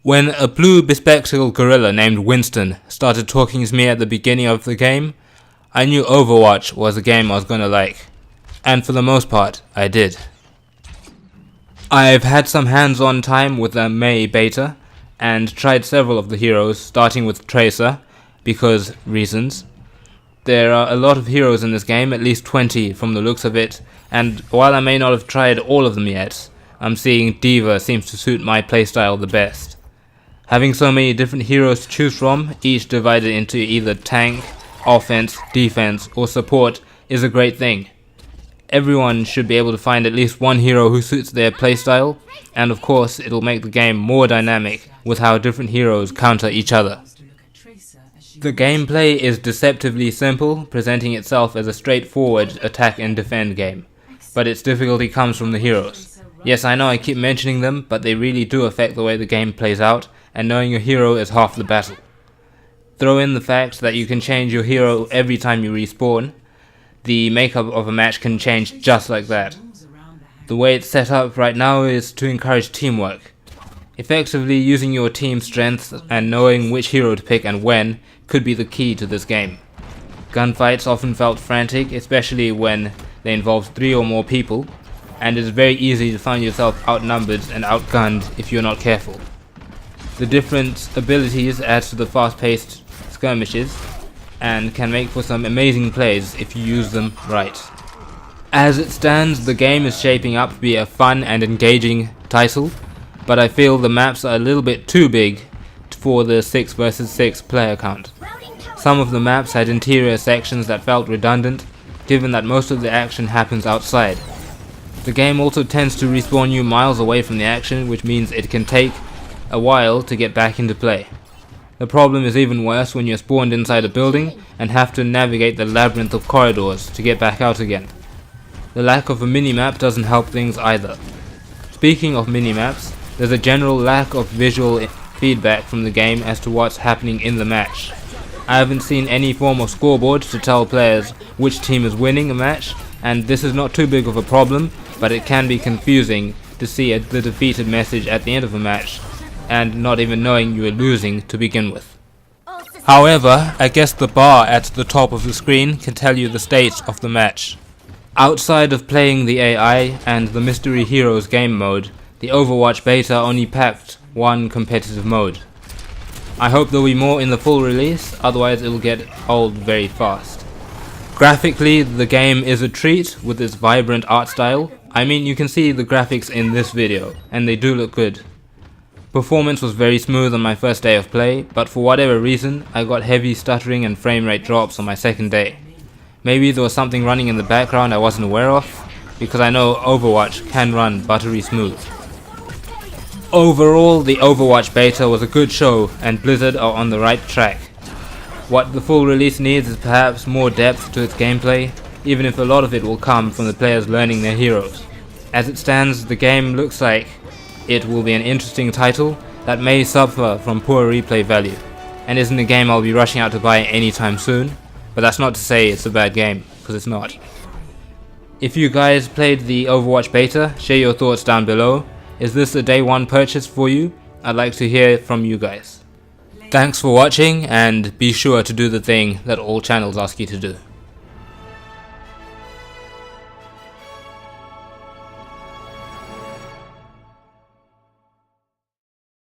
When a blue bespectacled gorilla named Winston started talking to me at the beginning of the game, I knew Overwatch was a game I was gonna like. And for the most part, I did. I've had some hands-on time with the May beta, and tried several of the heroes, starting with Tracer, because reasons. There are a lot of heroes in this game, at least 20 from the looks of it, and while I may not have tried all of them yet, I'm seeing D.Va seems to suit my playstyle the best. Having so many different heroes to choose from, each divided into either tank, offense, defense, or support, is a great thing. Everyone should be able to find at least one hero who suits their playstyle, and of course it'll make the game more dynamic with how different heroes counter each other. The gameplay is deceptively simple, presenting itself as a straightforward attack and defend game, but its difficulty comes from the heroes. Yes, I know I keep mentioning them, but they really do affect the way the game plays out, and knowing your hero is half the battle. Throw in the fact that you can change your hero every time you respawn. The makeup of a match can change just like that. The way it's set up right now is to encourage teamwork. Effectively using your team's strengths and knowing which hero to pick and when could be the key to this game. Gunfights often felt frantic, especially when they involved 3 or more people, and it's very easy to find yourself outnumbered and outgunned if you're not careful. The different abilities add to the fast-paced skirmishes and can make for some amazing plays if you use them right. As it stands, the game is shaping up to be a fun and engaging title, but I feel the maps are a little bit too big for the 6 versus 6 player count. Some of the maps had interior sections that felt redundant, given that most of the action happens outside. The game also tends to respawn you miles away from the action, which means it can take a while to get back into play. The problem is even worse when you're spawned inside a building and have to navigate the labyrinth of corridors to get back out again. The lack of a minimap doesn't help things either. Speaking of minimaps, there's a general lack of visual feedback from the game as to what's happening in the match. I haven't seen any form of scoreboard to tell players which team is winning a match, and this is not too big of a problem, but it can be confusing to see the defeated message at the end of a match and not even knowing you are losing to begin with. However, I guess the bar at the top of the screen can tell you the state of the match. Outside of playing the AI and the Mystery Heroes game mode, the Overwatch beta only packed one competitive mode. I hope there'll be more in the full release, otherwise it will get old very fast. Graphically, the game is a treat with its vibrant art style. I mean, you can see the graphics in this video, and they do look good. Performance was very smooth on my first day of play, but for whatever reason, I got heavy stuttering and frame rate drops on my second day. Maybe there was something running in the background I wasn't aware of, because I know Overwatch can run buttery smooth. Overall, the Overwatch beta was a good show, and Blizzard are on the right track. What the full release needs is perhaps more depth to its gameplay, even if a lot of it will come from the players learning their heroes. As it stands, the game looks like it will be an interesting title that may suffer from poor replay value, and isn't a game I'll be rushing out to buy anytime soon, but that's not to say it's a bad game, because it's not. If you guys played the Overwatch beta, share your thoughts down below. Is this a day one purchase for you? I'd like to hear from you guys. Thanks for watching, and be sure to do the thing that all channels ask you to do.